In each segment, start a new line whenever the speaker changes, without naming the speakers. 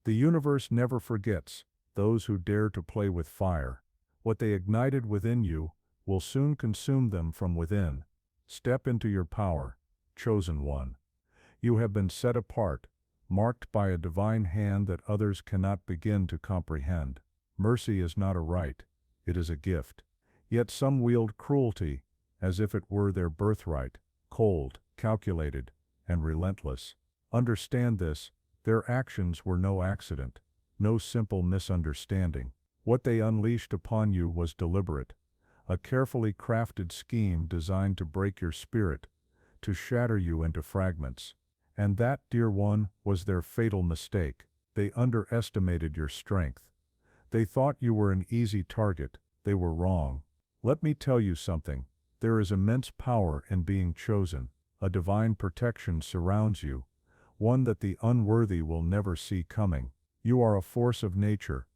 The universe never forgets those who dare to play with fire. What they ignited within you will soon consume them from within. Step into your power, chosen one. You have been set apart, marked by a divine hand that others cannot begin to comprehend. Mercy is not a right, it is a gift. Yet some wield cruelty, as if it were their birthright, cold, calculated, and relentless. Understand this, their actions were no accident, no simple misunderstanding. What they unleashed upon you was deliberate, a carefully crafted scheme designed to break your spirit, to shatter you into fragments. And that, dear one, was their fatal mistake. They underestimated your strength. They thought you were an easy target. They were wrong. Let me tell you something. There is immense power in being chosen. A divine protection surrounds you, one that the unworthy will never see coming. You are a force of nature,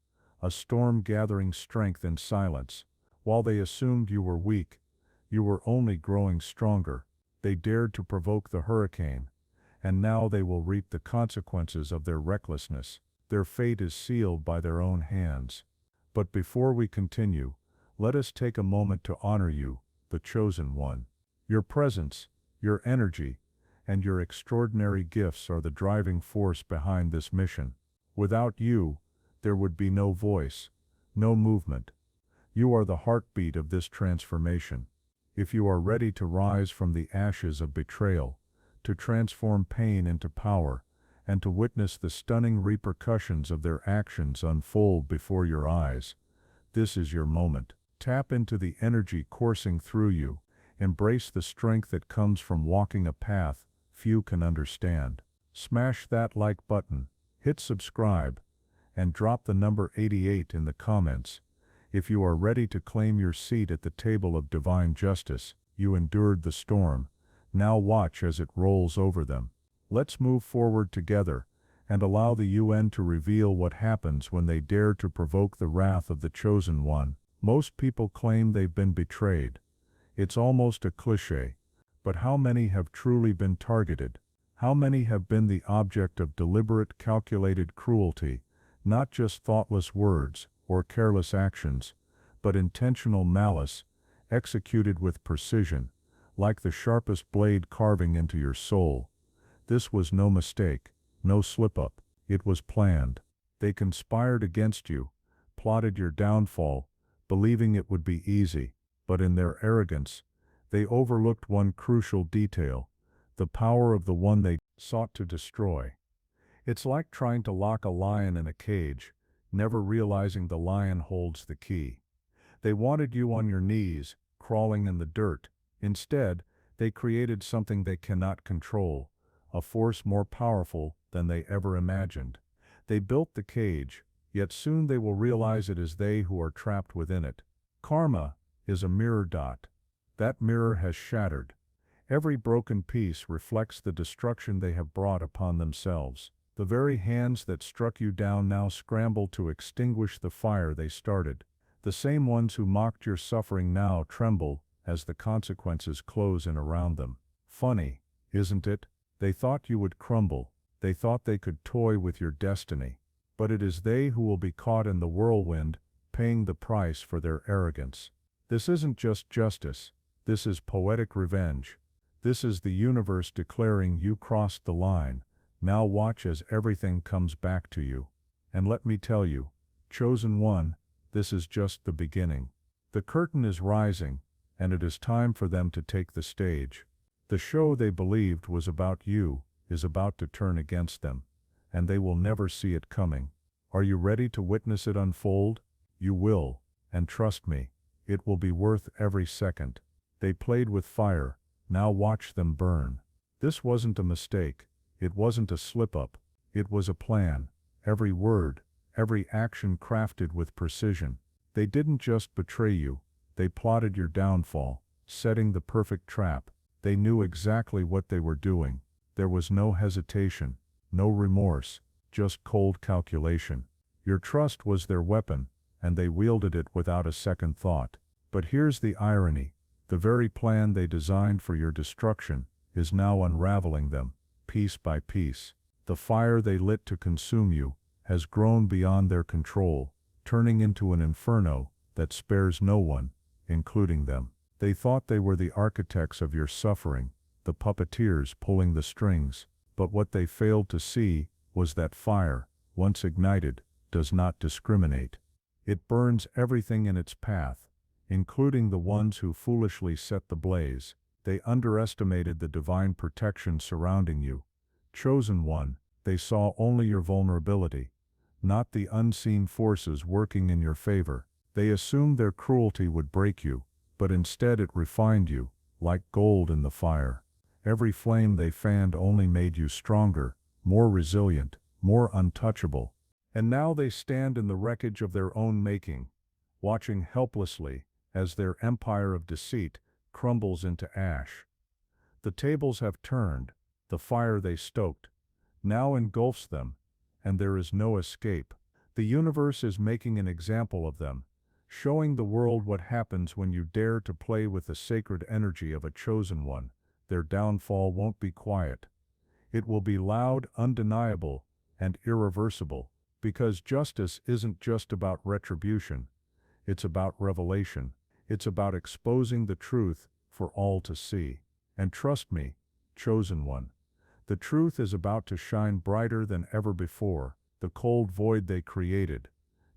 a storm gathering strength in silence. While they assumed you were weak, you were only growing stronger. They dared to provoke the hurricane, and now they will reap the consequences of their recklessness. Their fate is sealed by their own hands. But before we continue, let us take a moment to honor you, the chosen one. Your presence, your energy, and your extraordinary gifts are the driving force behind this mission. Without you, there would be no voice, no movement. You are the heartbeat of this transformation. If you are ready to rise from the ashes of betrayal, to transform pain into power, and to witness the stunning repercussions of their actions unfold before your eyes, this is your moment. Tap into the energy coursing through you. Embrace the strength that comes from walking a path few can understand. Smash that like button, hit subscribe, and drop the number 88 in the comments. If you are ready to claim your seat at the table of divine justice, you endured the storm. Now watch as it rolls over them. Let's move forward together and allow the UN to reveal what happens when they dare to provoke the wrath of the chosen one. Most people claim they've been betrayed. It's almost a cliché. But how many have truly been targeted? How many have been the object of deliberate, calculated cruelty, not just thoughtless words or careless actions, but intentional malice, executed with precision, like the sharpest blade carving into your soul? This was no mistake, no slip-up. It was planned. They conspired against you, plotted your downfall, believing it would be easy, but in their arrogance, they overlooked one crucial detail: the power of the one they sought to destroy. It's like trying to lock a lion in a cage, never realizing the lion holds the key. They wanted you on your knees, crawling in the dirt. Instead, they created something they cannot control, a force more powerful than they ever imagined. They built the cage, yet soon they will realize it is they who are trapped within it. Karma is a mirror dot. That mirror has shattered. Every broken piece reflects the destruction they have brought upon themselves. The very hands that struck you down now scramble to extinguish the fire they started. The same ones who mocked your suffering now tremble as the consequences close in around them. Funny, isn't it? They thought you would crumble. They thought they could toy with your destiny. But it is they who will be caught in the whirlwind, paying the price for their arrogance. This isn't just justice. This is poetic revenge. This is the universe declaring you crossed the line. Now watch as everything comes back to you. And let me tell you, chosen one, this is just the beginning. The curtain is rising, and it is time for them to take the stage. The show they believed was about you is about to turn against them, and they will never see it coming. Are you ready to witness it unfold? You will, and trust me, it will be worth every second. They played with fire, now watch them burn. This wasn't a mistake, it wasn't a slip-up, it was a plan. Every word, every action crafted with precision. They didn't just betray you, they plotted your downfall, setting the perfect trap. They knew exactly what they were doing. There was no hesitation, no remorse, just cold calculation. Your trust was their weapon, and they wielded it without a second thought. But here's the irony. The very plan they designed for your destruction is now unraveling them, piece by piece. The fire they lit to consume you has grown beyond their control, turning into an inferno that spares no one, including them. They thought they were the architects of your suffering, the puppeteers pulling the strings, but what they failed to see was that fire, once ignited, does not discriminate. It burns everything in its path, including the ones who foolishly set the blaze. They underestimated the divine protection surrounding you. Chosen one, they saw only your vulnerability, not the unseen forces working in your favor. They assumed their cruelty would break you, but instead it refined you, like gold in the fire. Every flame they fanned only made you stronger, more resilient, more untouchable. And now they stand in the wreckage of their own making, watching helplessly as their empire of deceit crumbles into ash. The tables have turned, the fire they stoked now engulfs them, and there is no escape. The universe is making an example of them, showing the world what happens when you dare to play with the sacred energy of a chosen one. Their downfall won't be quiet. It will be loud, undeniable, and irreversible, because justice isn't just about retribution. It's about revelation. It's about exposing the truth for all to see. And trust me, chosen one, the truth is about to shine brighter than ever before. The cold void they created,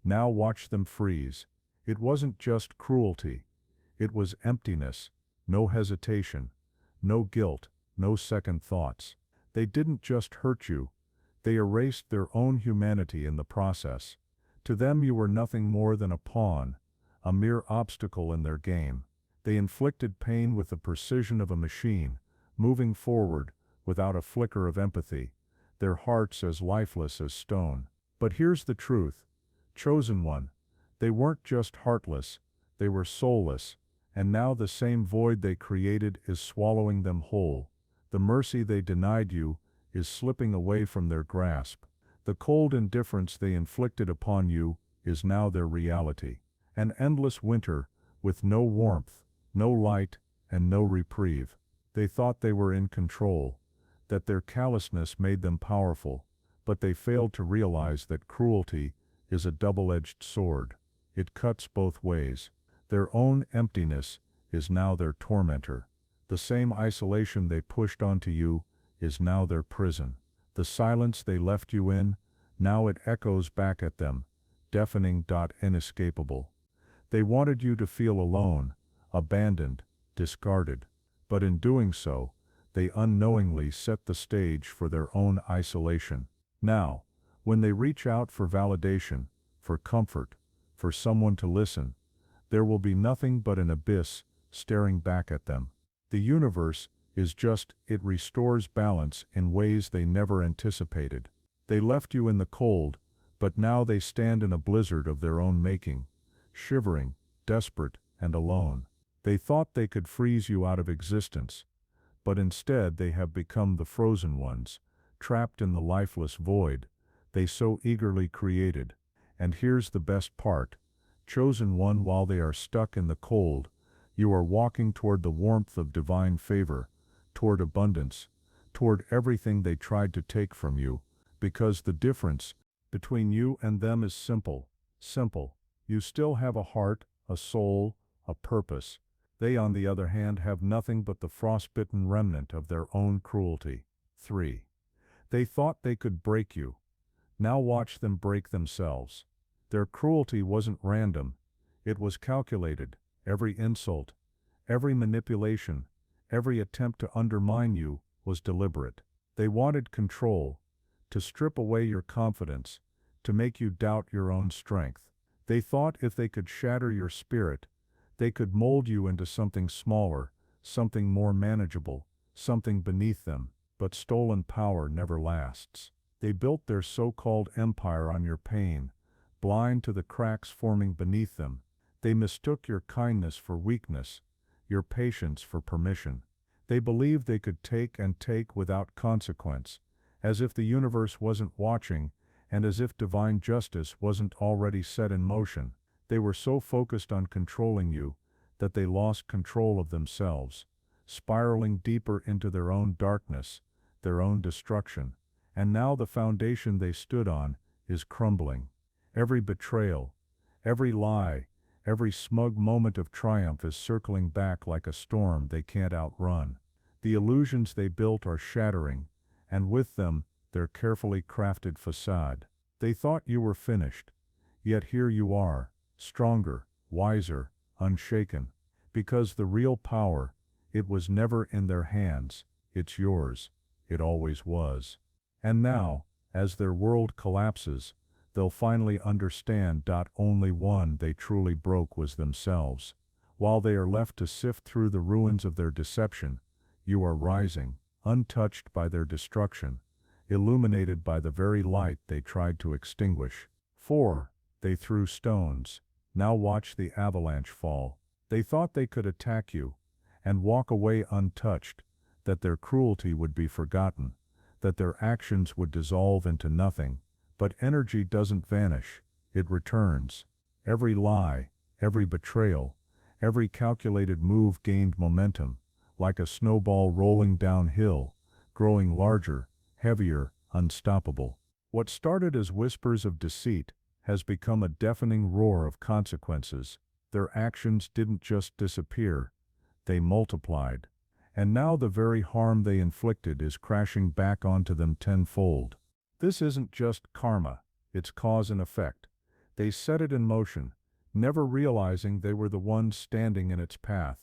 now watch them freeze. It wasn't just cruelty. It was emptiness, no hesitation, no guilt, no second thoughts. They didn't just hurt you, they erased their own humanity in the process. To them you were nothing more than a pawn, a mere obstacle in their game. They inflicted pain with the precision of a machine, moving forward without a flicker of empathy, their hearts as lifeless as stone. But here's the truth, chosen one, they weren't just heartless, they were soulless, and now the same void they created is swallowing them whole. The mercy they denied you is slipping away from their grasp. The cold indifference they inflicted upon you is now their reality. An endless winter, with no warmth, no light, and no reprieve. They thought they were in control, that their callousness made them powerful, but they failed to realize that cruelty is a double-edged sword. It cuts both ways. Their own emptiness is now their tormentor. The same isolation they pushed onto you is now their prison. The silence they left you in, now it echoes back at them, deafening, inescapable. They wanted you to feel alone, abandoned, discarded, but in doing so, they unknowingly set the stage for their own isolation. Now, when they reach out for validation, for comfort, for someone to listen, there will be nothing but an abyss staring back at them. The universe is just, it restores balance in ways they never anticipated. They left you in the cold, but now they stand in a blizzard of their own making, shivering, desperate, and alone. They thought they could freeze you out of existence, but instead they have become the frozen ones, trapped in the lifeless void they so eagerly created. And here's the best part, chosen one, while they are stuck in the cold, you are walking toward the warmth of divine favor, toward abundance, toward everything they tried to take from you, because the difference between you and them is simple, simple. You still have a heart, a soul, a purpose. They, on the other hand, have nothing but the frostbitten remnant of their own cruelty. 3. They thought they could break you. Now watch them break themselves. Their cruelty wasn't random. It was calculated. Every insult, every manipulation, every attempt to undermine you was deliberate. They wanted control, to strip away your confidence, to make you doubt your own strength. They thought if they could shatter your spirit, they could mold you into something smaller, something more manageable, something beneath them. But stolen power never lasts. They built their so-called empire on your pain, blind to the cracks forming beneath them. They mistook your kindness for weakness, your patience for permission. They believed they could take and take without consequence, as if the universe wasn't watching, and as if divine justice wasn't already set in motion. They were so focused on controlling you that they lost control of themselves, spiraling deeper into their own darkness, their own destruction. And now the foundation they stood on is crumbling. Every betrayal, every lie, every smug moment of triumph is circling back like a storm they can't outrun. The illusions they built are shattering, and with them, their carefully crafted facade. They thought you were finished, yet here you are, stronger, wiser, unshaken. Because the real power, it was never in their hands, it's yours. It always was. And now, as their world collapses, they'll finally understand. Only one they truly broke was themselves. While they are left to sift through the ruins of their deception, you are rising, untouched by their destruction, illuminated by the very light they tried to extinguish. 4. They threw stones. Now watch the avalanche fall. They thought they could attack you and walk away untouched, that their cruelty would be forgotten, that their actions would dissolve into nothing. But energy doesn't vanish, it returns. Every lie, every betrayal, every calculated move gained momentum, like a snowball rolling downhill, growing larger, heavier, unstoppable. What started as whispers of deceit has become a deafening roar of consequences. Their actions didn't just disappear, they multiplied. And now the very harm they inflicted is crashing back onto them tenfold. This isn't just karma, it's cause and effect. They set it in motion, never realizing they were the ones standing in its path.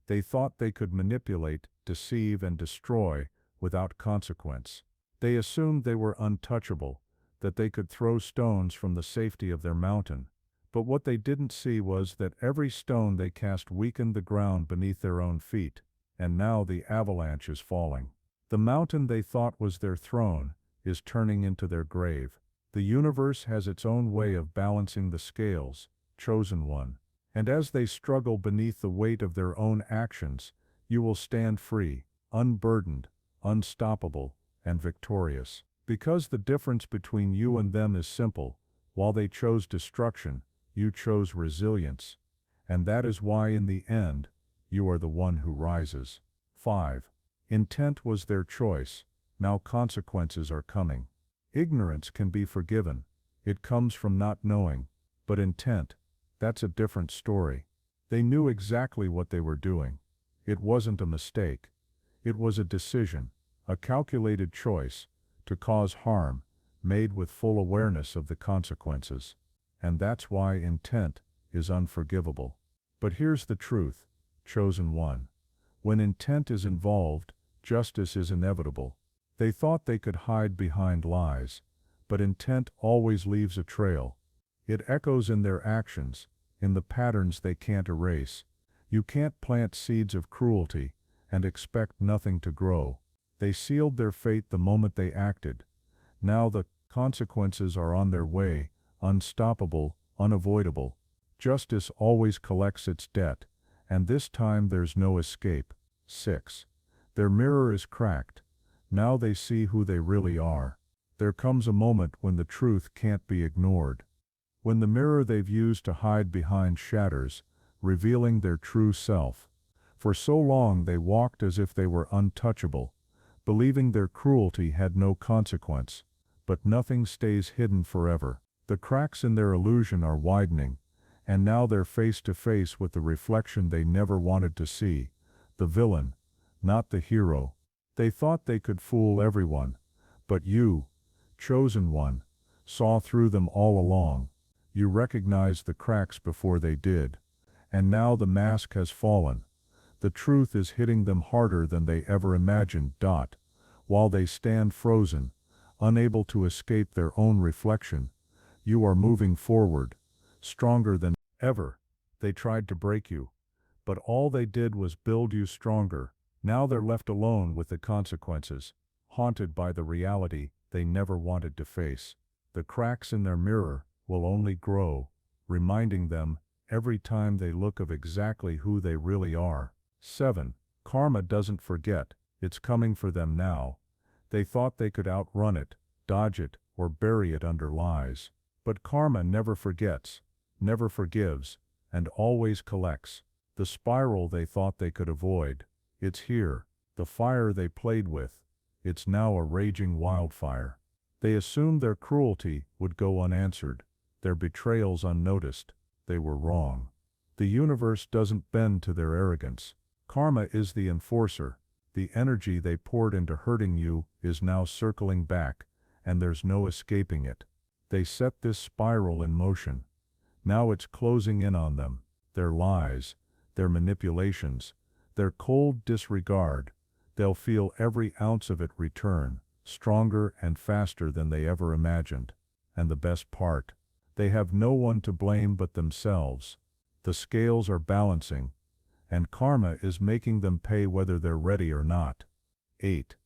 They thought they could manipulate, deceive, and destroy without consequence. They assumed they were untouchable, that they could throw stones from the safety of their mountain. But what they didn't see was that every stone they cast weakened the ground beneath their own feet, and now the avalanche is falling. The mountain they thought was their throne is turning into their grave. The universe has its own way of balancing the scales, chosen one. And as they struggle beneath the weight of their own actions, you will stand free, unburdened, unstoppable, and victorious. Because the difference between you and them is simple. While they chose destruction, you chose resilience. And that is why in the end, you are the one who rises. 5. Intent was their choice. Now consequences are coming. Ignorance can be forgiven. It comes from not knowing. But intent, that's a different story. They knew exactly what they were doing. It wasn't a mistake. It was a decision, a calculated choice, to cause harm, made with full awareness of the consequences. And that's why intent is unforgivable. But here's the truth, chosen one. When intent is involved, justice is inevitable. They thought they could hide behind lies, but intent always leaves a trail. It echoes in their actions, in the patterns they can't erase. You can't plant seeds of cruelty and expect nothing to grow. They sealed their fate the moment they acted. Now the consequences are on their way, unstoppable, unavoidable. Justice always collects its debt, and this time there's no escape. 6. Their mirror is cracked. Now they see who they really are. There comes a moment when the truth can't be ignored. When the mirror they've used to hide behind shatters, revealing their true self. For so long they walked as if they were untouchable, believing their cruelty had no consequence. But nothing stays hidden forever. The cracks in their illusion are widening, and now they're face to face with the reflection they never wanted to see, the villain, not the hero. They thought they could fool everyone, but you, chosen one, saw through them all along. You recognized the cracks before they did, and now the mask has fallen. The truth is hitting them harder than they ever imagined. While they stand frozen, unable to escape their own reflection, you are moving forward, stronger than ever. They tried to break you, but all they did was build you stronger. Now they're left alone with the consequences, haunted by the reality they never wanted to face. The cracks in their mirror will only grow, reminding them, every time they look, of exactly who they really are. 7. Karma doesn't forget, it's coming for them now. They thought they could outrun it, dodge it, or bury it under lies. But karma never forgets, never forgives, and always collects. The spiral they thought they could avoid, it's here. The fire they played with, it's now a raging wildfire. They assumed their cruelty would go unanswered, their betrayals unnoticed. They were wrong. The universe doesn't bend to their arrogance. Karma is the enforcer. The energy they poured into hurting you is now circling back, and there's no escaping it. They set this spiral in motion. Now it's closing in on them. Their lies, their manipulations, their cold disregard. They'll feel every ounce of it return, stronger and faster than they ever imagined. And the best part, they have no one to blame but themselves. The scales are balancing, and karma is making them pay whether they're ready or not. 8.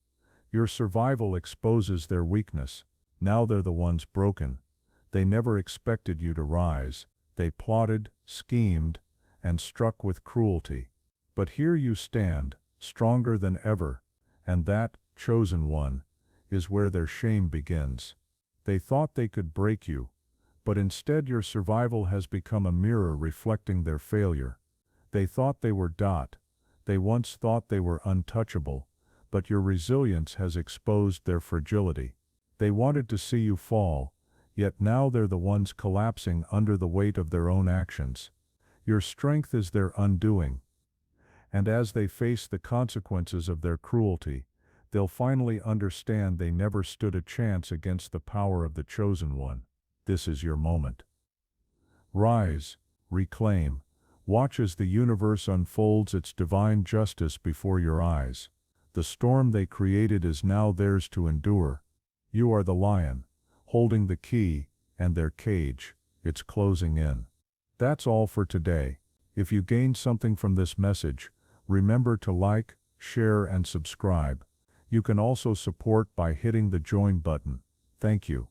Your survival exposes their weakness. Now they're the ones broken. They never expected you to rise. They plotted, schemed, and struck with cruelty. But here you stand, stronger than ever, and that, chosen one, is where their shame begins. They thought they could break you, but instead your survival has become a mirror reflecting their failure. They thought they were They once thought they were untouchable, but your resilience has exposed their fragility. They wanted to see you fall, yet now they're the ones collapsing under the weight of their own actions. Your strength is their undoing. And as they face the consequences of their cruelty, they'll finally understand they never stood a chance against the power of the chosen one. This is your moment. Rise, reclaim, watch as the universe unfolds its divine justice before your eyes. The storm they created is now theirs to endure. You are the lion, holding the key, and their cage, it's closing in. That's all for today. If you gained something from this message, remember to like, share, and subscribe. You can also support by hitting the join button. Thank you.